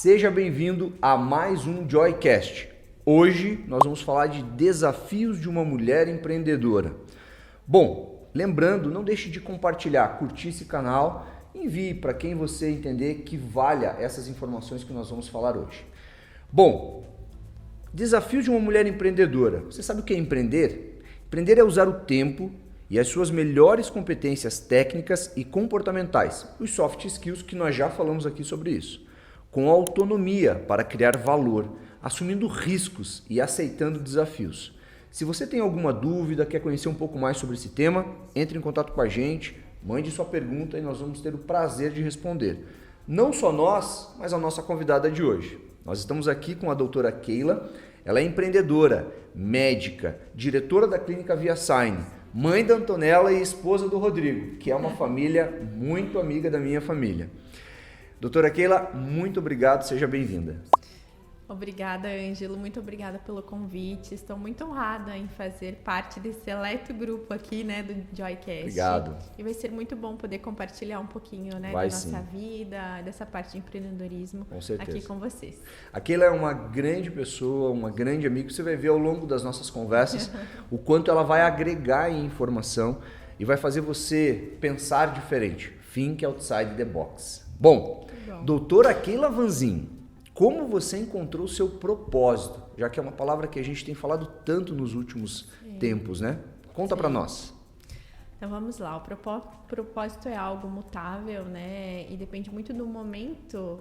Seja bem-vindo a mais um Joycast. Hoje nós vamos falar de desafios de uma mulher empreendedora. Bom, lembrando, não deixe de compartilhar, curtir esse canal, envie para quem você entender que valha essas informações que nós vamos falar hoje. Bom, desafio de uma mulher empreendedora. Você sabe o que é empreender? Empreender é usar o tempo e as suas melhores competências técnicas e comportamentais, os soft skills que nós já falamos aqui sobre isso, com autonomia para criar valor, assumindo riscos e aceitando desafios. Se você tem alguma dúvida, quer conhecer um pouco mais sobre esse tema, entre em contato com a gente, mande sua pergunta e nós vamos ter o prazer de responder. Não só nós, mas a nossa convidada de hoje. Nós estamos aqui com a doutora Keila. Ela é empreendedora, médica, diretora da clínica ViaSign, mãe da Antonella e esposa do Rodrigo, que é uma família muito amiga da minha família. Doutora Keila, muito obrigado, seja bem-vinda. Obrigada, Ângelo, muito obrigada pelo convite. Estou muito honrada em fazer parte desse seleto grupo aqui, né, do Joycast. Obrigado. E vai ser muito bom poder compartilhar um pouquinho, né, da nossa vida, dessa parte de empreendedorismo aqui com vocês. A Keila é uma grande pessoa, uma grande amiga. Você vai ver ao longo das nossas conversas o quanto ela vai agregar em informação e vai fazer você pensar diferente. Think outside the box. Bom, doutora Keila Vanzin, como você encontrou o seu propósito? Já que é uma palavra que a gente tem falado tanto nos últimos tempos, né? Conta pra nós. Então vamos lá, o propósito é algo mutável, né? E depende muito do momento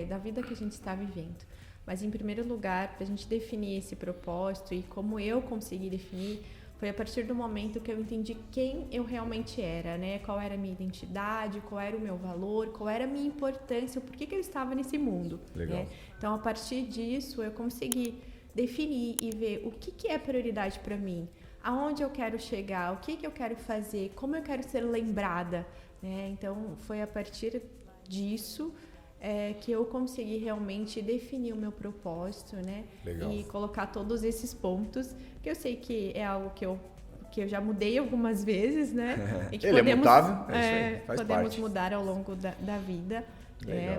da vida que a gente está vivendo. Mas em primeiro lugar, para a gente definir esse propósito e como eu consegui definir, foi a partir do momento que eu entendi quem eu realmente era, né? Qual era a minha identidade, qual era o meu valor, qual era a minha importância, o porquê que eu estava nesse mundo. Legal. Né? Então, a partir disso, eu consegui definir e ver o que é prioridade para mim, aonde eu quero chegar, o que eu quero fazer, como eu quero ser lembrada. Né? Então, foi a partir disso que eu consegui realmente definir o meu propósito, né? Legal. E colocar todos esses pontos, que eu sei que é algo que eu já mudei algumas vezes, né? E que Ele podemos, é mutável, é isso aí, faz podemos parte. mudar ao longo da vida.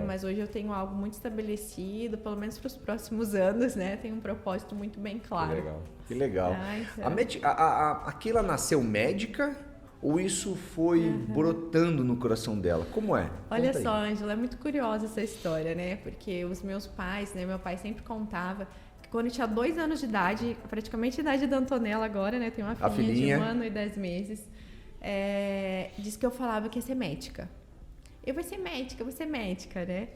Mas hoje eu tenho algo muito estabelecido, pelo menos para os próximos anos, né? Tenho um propósito muito bem claro. Que legal. Então. A Keila nasceu médica ou isso foi brotando no coração dela? Como é? Olha só, Ângela, é muito curiosa essa história, né? Porque os meus pais, né? Meu pai sempre contava que quando eu tinha 2 anos de idade, praticamente a idade da Antonella agora, né? Tem uma filhinha de 1 ano e 10 meses. Disse que eu falava que ia ser médica. Eu vou ser médica, né?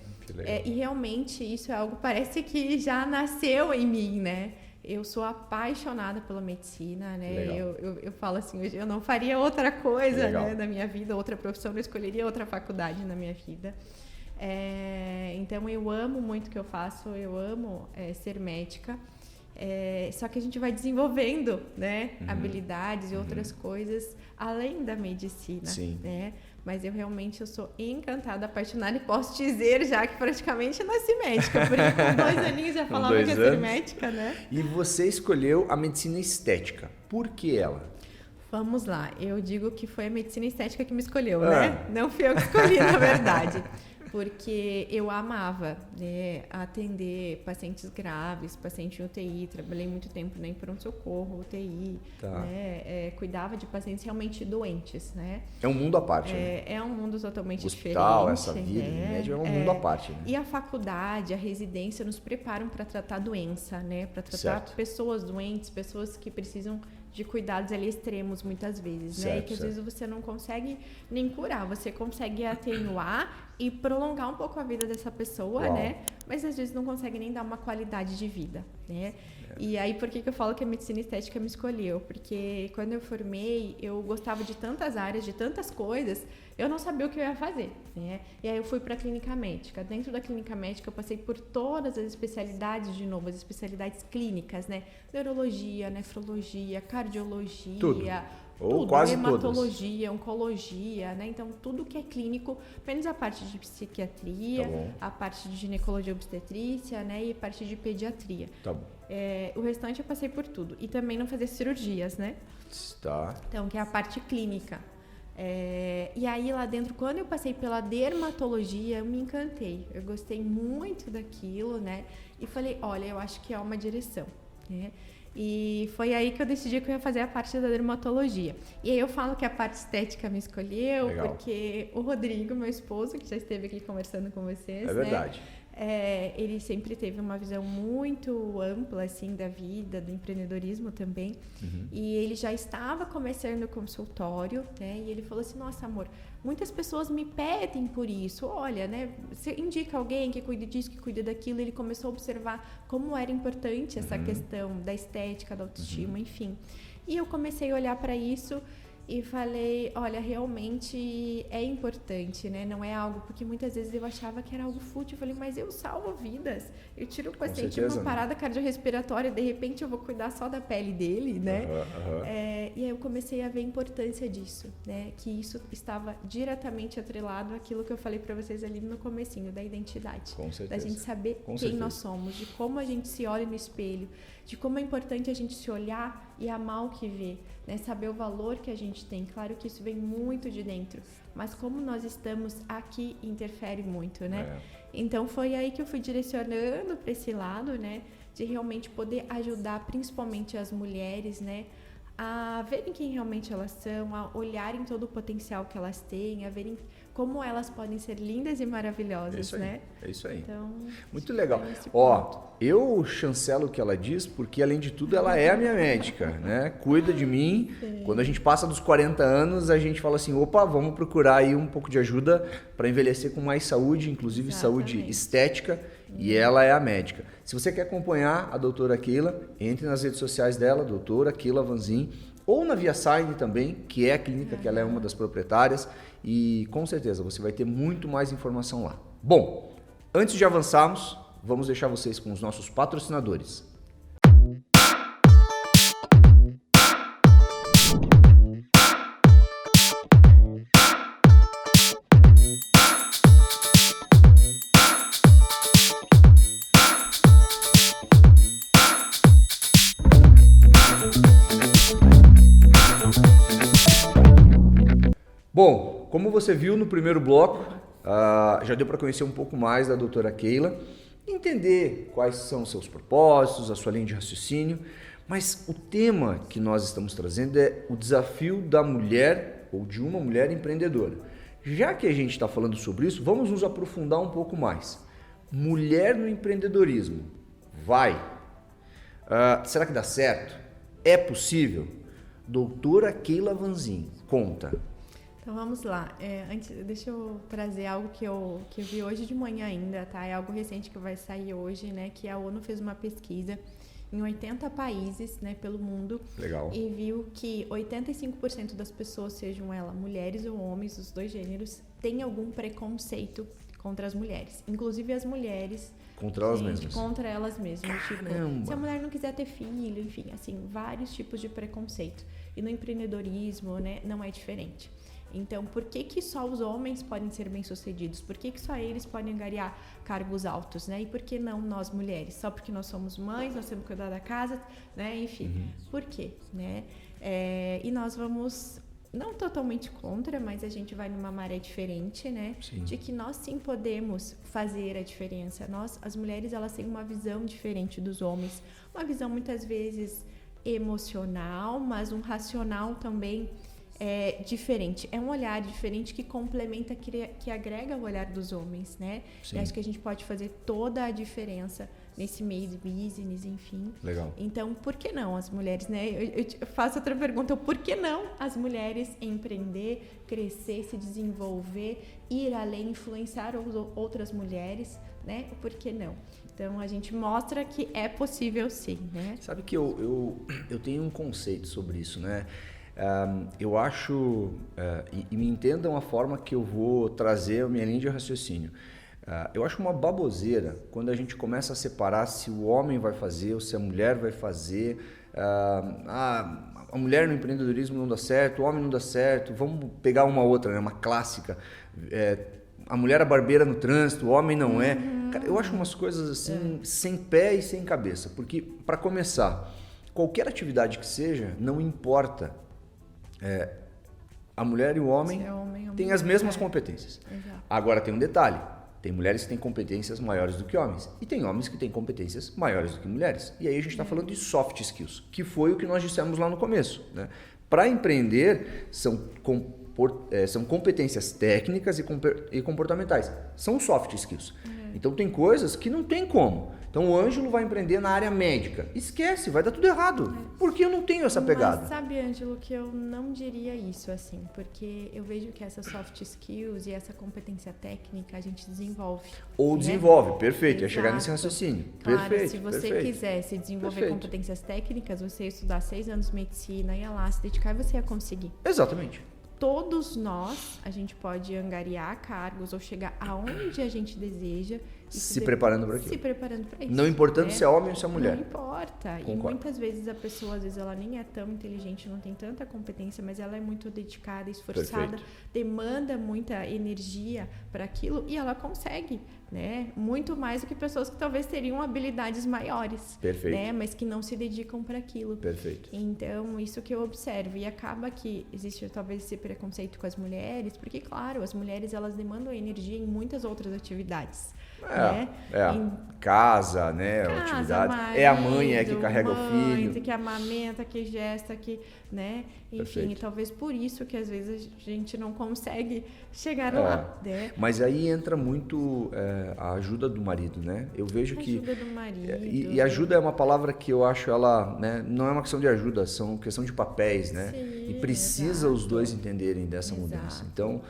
E realmente isso é algo, parece que já nasceu em mim, né? Eu sou apaixonada pela medicina, né? Eu falo assim, hoje eu não faria outra coisa, né, na minha vida, outra profissão, não escolheria outra faculdade na minha vida. Então eu amo muito o que eu faço, eu amo ser médica. Só que a gente vai desenvolvendo, né, habilidades e outras coisas além da medicina. Sim. Né? Mas eu sou encantada, apaixonada e posso dizer já que praticamente nasci médica, porque com 2 aninhos já falava que ia ser médica, né? E você escolheu a medicina estética. Por que ela? Vamos lá, eu digo que foi a medicina estética que me escolheu, né? Não fui eu que escolhi, na verdade. Porque eu amava, né, atender pacientes graves, paciente em UTI, trabalhei muito tempo em pronto-socorro, UTI, né, cuidava de pacientes realmente doentes, né? É um mundo à parte, né? É um mundo totalmente hospital, diferente. Essa vida de médico é um mundo à parte. Né? E a faculdade, a residência nos preparam para tratar doença, né? Para tratar pessoas doentes, pessoas que precisam de cuidados ali extremos muitas vezes, né? E que às vezes você não consegue nem curar, você consegue atenuar e prolongar um pouco a vida dessa pessoa, né? Mas às vezes não consegue nem dar uma qualidade de vida, né? E aí, por que eu falo que a medicina estética me escolheu? Porque quando eu formei, eu gostava de tantas áreas, de tantas coisas, eu não sabia o que eu ia fazer, né? E aí eu fui para a clínica médica. Dentro da clínica médica, eu passei por todas as especialidades, de novo, as especialidades clínicas, né? Neurologia, nefrologia, cardiologia... Tudo, quase hematologia, oncologia, né? Então, tudo que é clínico, menos a parte de psiquiatria, a parte de ginecologia obstetrícia, né? E a parte de pediatria. Tá bom. O restante eu passei por tudo. E também não fazer cirurgias, né? Tá. Então, que é a parte clínica. E aí lá dentro, quando eu passei pela dermatologia, eu me encantei. Eu gostei muito daquilo, né? E falei, olha, eu acho que é uma direção, né? E foi aí que eu decidi que eu ia fazer a parte da dermatologia. E aí eu falo que a parte estética me escolheu, legal, porque o Rodrigo, meu esposo, que já esteve aqui conversando com vocês, é verdade, ele sempre teve uma visão muito ampla, assim, da vida, do empreendedorismo também. E ele já estava começando o consultório, né? E ele falou assim, nossa, amor, muitas pessoas me pedem por isso. Olha, né? Você indica alguém que cuide disso, que cuide daquilo. Ele começou a observar como era importante essa questão da estética, da autoestima, enfim. E eu comecei a olhar para isso e falei, olha, realmente é importante, né? Não é algo, porque muitas vezes eu achava que era algo fútil. Eu falei, mas eu salvo vidas. Eu tiro o paciente de uma parada cardiorrespiratória, de repente eu vou cuidar só da pele dele, né? E aí eu comecei a ver a importância disso, né? Que isso estava diretamente atrelado àquilo que eu falei para vocês ali no comecinho, da identidade. Com certeza. Da gente saber quem nós somos, de como a gente se olha no espelho, de como é importante a gente se olhar e amar o que vê, né? Saber o valor que a gente tem. Claro que isso vem muito de dentro, mas como nós estamos aqui interfere muito, né? Então foi aí que eu fui direcionando para esse lado, né? De realmente poder ajudar principalmente as mulheres, né? A verem quem realmente elas são, a olharem todo o potencial que elas têm, a verem como elas podem ser lindas e maravilhosas, né? É isso aí. Então, muito legal. Eu chancelo o que ela diz, porque além de tudo ela é a minha médica, né? Cuida de mim. Sim. Quando a gente passa dos 40 anos, a gente fala assim, opa, vamos procurar aí um pouco de ajuda para envelhecer com mais saúde, inclusive saúde estética, e ela é a médica. Se você quer acompanhar a doutora Keila, entre nas redes sociais dela, doutora Keila Vanzin, ou na ViaSign também, que é a clínica que ela é uma das proprietárias, e com certeza você vai ter muito mais informação lá. Bom, antes de avançarmos, vamos deixar vocês com os nossos patrocinadores. Bom, como você viu no primeiro bloco, já deu para conhecer um pouco mais da doutora Keila, entender quais são os seus propósitos, a sua linha de raciocínio, mas o tema que nós estamos trazendo é o desafio da mulher ou de uma mulher empreendedora. Já que a gente está falando sobre isso, vamos nos aprofundar um pouco mais. Mulher no empreendedorismo, vai? Será que dá certo? É possível? Doutora Keila Vanzin, conta. Então vamos lá, antes deixa eu trazer algo que eu vi hoje de manhã ainda, tá? É algo recente que vai sair hoje, né? Que a ONU fez uma pesquisa em 80 países, né, pelo mundo. Legal. E viu que 85% das pessoas, sejam elas mulheres ou homens, os dois gêneros, têm algum preconceito contra as mulheres. Inclusive as mulheres... Contra elas mesmas. Contra elas mesmas. Tipo, se a mulher não quiser ter filho, enfim, assim, vários tipos de preconceito. E no empreendedorismo, né, não é diferente. Então, por que só os homens podem ser bem-sucedidos? Por que só eles podem angariar cargos altos, né? E por que não nós mulheres? Só porque nós somos mães, nós temos que cuidar da casa, né? Enfim, por quê, né? E nós vamos, não totalmente contra, mas a gente vai numa maré diferente, né? Sim. De que nós sim podemos fazer a diferença. Nós, as mulheres, elas têm uma visão diferente dos homens. Uma visão, muitas vezes, emocional, mas um racional também diferente. É um olhar diferente que complementa, que agrega o olhar dos homens, né? E acho que a gente pode fazer toda a diferença nesse meio de business, enfim. Legal. Então, por que não as mulheres, né? Eu faço outra pergunta, por que não as mulheres empreender, crescer, se desenvolver, ir além, influenciar outras mulheres, né? Por que não? Então, a gente mostra que é possível sim, né? Sabe que eu tenho um conceito sobre isso, né? Eu acho, e me entendam a forma que eu vou trazer a minha linha de raciocínio. Eu acho uma baboseira quando a gente começa a separar se o homem vai fazer ou se a mulher vai fazer. A mulher no empreendedorismo não dá certo, o homem não dá certo. Vamos pegar uma outra, né? Uma clássica. A mulher é barbeira no trânsito, o homem não é. Cara, eu acho umas coisas assim, sem pé e sem cabeça. Porque, para começar, qualquer atividade que seja, não importa A mulher e o homem têm as mesmas competências. Exato. Agora tem um detalhe. Tem mulheres que têm competências maiores do que homens. E tem homens que têm competências maiores do que mulheres. E aí a gente está falando de soft skills, que foi o que nós dissemos lá no começo. Né? Para empreender, são competências técnicas e comportamentais. São soft skills. Então tem coisas que não tem como. Então o Ângelo vai empreender na área médica. Esquece, vai dar tudo errado. Porque eu não tenho essa pegada. Mas sabe, Ângelo, que eu não diria isso assim. Porque eu vejo que essas soft skills e essa competência técnica a gente desenvolve. Ou desenvolve, perfeito. Ia chegar nesse raciocínio. Claro, perfeito. Se você quisesse desenvolver competências técnicas, você ia estudar 6 anos de medicina, ia lá se dedicar e você ia conseguir. Exatamente. Todos nós, a gente pode angariar cargos ou chegar aonde a gente deseja. Se preparando para aquilo. Se preparando para isso. Não importando se é homem ou se é mulher. Não importa. Concordo. E muitas vezes a pessoa, às vezes, ela nem é tão inteligente, não tem tanta competência, mas ela é muito dedicada, esforçada, demanda muita energia para aquilo e ela consegue, né? Muito mais do que pessoas que talvez teriam habilidades maiores. Perfeito. Né? Mas que não se dedicam para aquilo. Perfeito. Então, isso que eu observo. E acaba que existe talvez esse preconceito com as mulheres, porque, claro, as mulheres elas demandam energia em muitas outras atividades. Em casa, né? Atividade. Marido, é a mãe que carrega o filho. Que amamenta, que gesta, que, né? Enfim, e talvez por isso que às vezes a gente não consegue chegar lá. Né? Mas aí entra muito a ajuda do marido, né? Eu vejo que... Ajuda do marido. E ajuda é uma palavra que eu acho ela, né? Não é uma questão de ajuda, são questão de papéis, né? Sim, e precisa os dois entenderem dessa mudança. Então,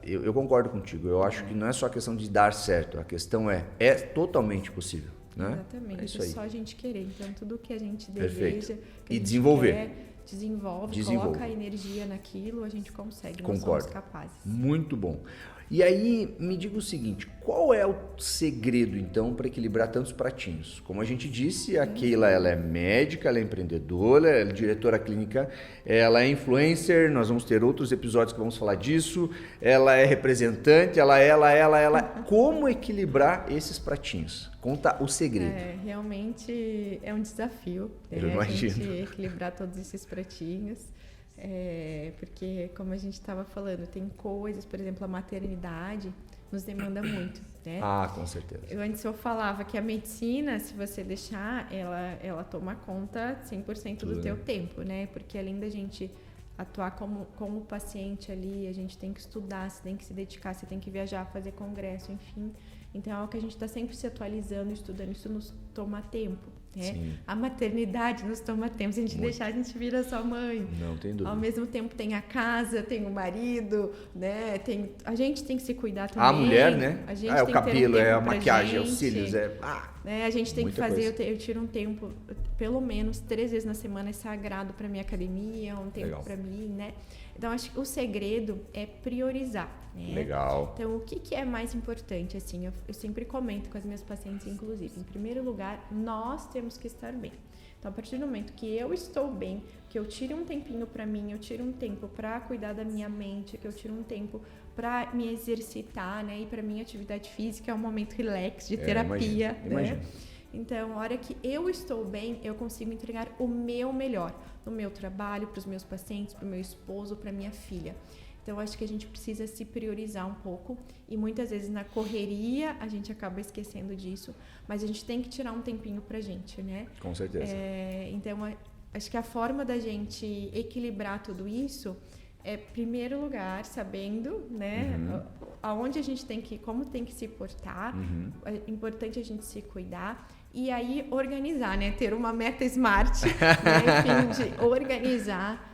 eu concordo contigo. Eu acho que não é só a questão de dar certo, a questão é totalmente possível. Né? Exatamente, é isso aí. Só a gente querer. Então, tudo que a gente deseja, e desenvolver. Desenvolve, coloca energia naquilo, a gente consegue, nós somos capazes. Muito bom. E aí, me diga o seguinte, qual é o segredo, então, para equilibrar tantos pratinhos? Como a gente disse, a Keila, ela é médica, ela é empreendedora, ela é diretora clínica, ela é influencer, nós vamos ter outros episódios que vamos falar disso, ela é representante, ela. Como equilibrar esses pratinhos? Conta o segredo. Realmente é um desafio, Eu imagino. A gente equilibrar todos esses pratinhos. Porque, como a gente estava falando, tem coisas, por exemplo, a maternidade nos demanda muito, né? Ah, com certeza. Antes eu falava que a medicina, se você deixar, ela toma conta 100% do teu tempo, né? Porque além da gente atuar como paciente ali, a gente tem que estudar, você tem que se dedicar, você tem que viajar, fazer congresso, enfim. Então é algo que a gente está sempre se atualizando, estudando, isso nos toma tempo. A maternidade nos toma tempo. Se a gente deixar, a gente vira só mãe. Não tem dúvida. Ao mesmo tempo tem a casa, tem o marido, né? A gente tem que se cuidar também. A mulher, né? A gente tem o cabelo, a maquiagem, os cílios. A gente tem que fazer, eu tiro um tempo, pelo menos 3 vezes na semana, é sagrado para minha academia, um tempo para mim, né? Então, acho que o segredo é priorizar. Né? Legal. Então, o que é mais importante? Assim, eu sempre comento com as minhas pacientes, inclusive. Em primeiro lugar, nós temos que estar bem. Então, a partir do momento que eu estou bem, que eu tire um tempinho para mim, eu tiro um tempo para cuidar da minha mente, que eu tiro um tempo para me exercitar, né? E para minha atividade física é um momento relax de terapia, imagino. Então, a hora que eu estou bem, eu consigo entregar o meu melhor no meu trabalho, para os meus pacientes, para o meu esposo, para minha filha. Então, acho que a gente precisa se priorizar um pouco e muitas vezes na correria a gente acaba esquecendo disso, mas a gente tem que tirar um tempinho pra gente, né? Com certeza. Então, acho que a forma da gente equilibrar tudo isso é, em primeiro lugar, sabendo, né, aonde a gente tem que, como tem que se portar, é importante a gente se cuidar. E aí, organizar, né? Ter uma meta smart, né? Enfim, de organizar.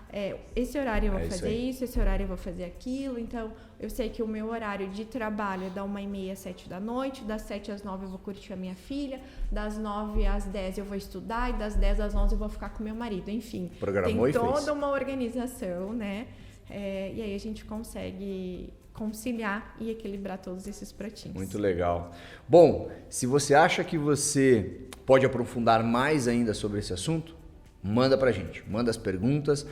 Esse horário eu vou fazer isso, esse horário eu vou fazer aquilo. Então, eu sei que o meu horário de trabalho é da 1h30 às 7 da noite, das 7 às 9 eu vou curtir a minha filha, das 9 às 10 eu vou estudar e das 10 às 11 eu vou ficar com meu marido. Enfim, tem toda uma organização, né? E aí a gente consegue conciliar e equilibrar todos esses pratinhos. Muito legal. Bom, se você acha que você pode aprofundar mais ainda sobre esse assunto, manda pra gente, manda as perguntas,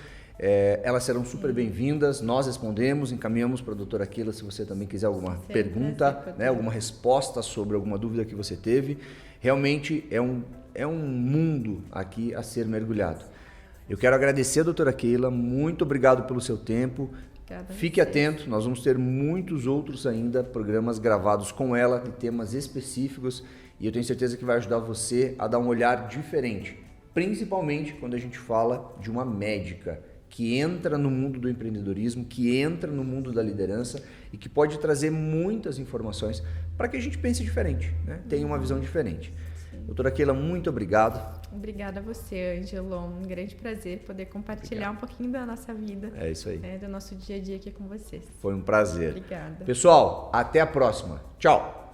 elas serão super bem-vindas, nós respondemos, encaminhamos para a doutora Keila se você também quiser alguma pergunta, né, alguma resposta sobre alguma dúvida que você teve. Realmente é um mundo aqui a ser mergulhado. Eu quero agradecer a doutora Keila, muito obrigado pelo seu tempo. Fique atento, nós vamos ter muitos outros ainda programas gravados com ela, de temas específicos, e eu tenho certeza que vai ajudar você a dar um olhar diferente, principalmente quando a gente fala de uma médica que entra no mundo do empreendedorismo, que entra no mundo da liderança e que pode trazer muitas informações para que a gente pense diferente, né? Tenha uma visão diferente. Doutora Keila, muito obrigado. Obrigada a você, Ângelo. Um grande prazer poder compartilhar um pouquinho da nossa vida. É isso aí. Do nosso dia a dia aqui com vocês. Foi um prazer. Obrigada. Pessoal, até a próxima. Tchau.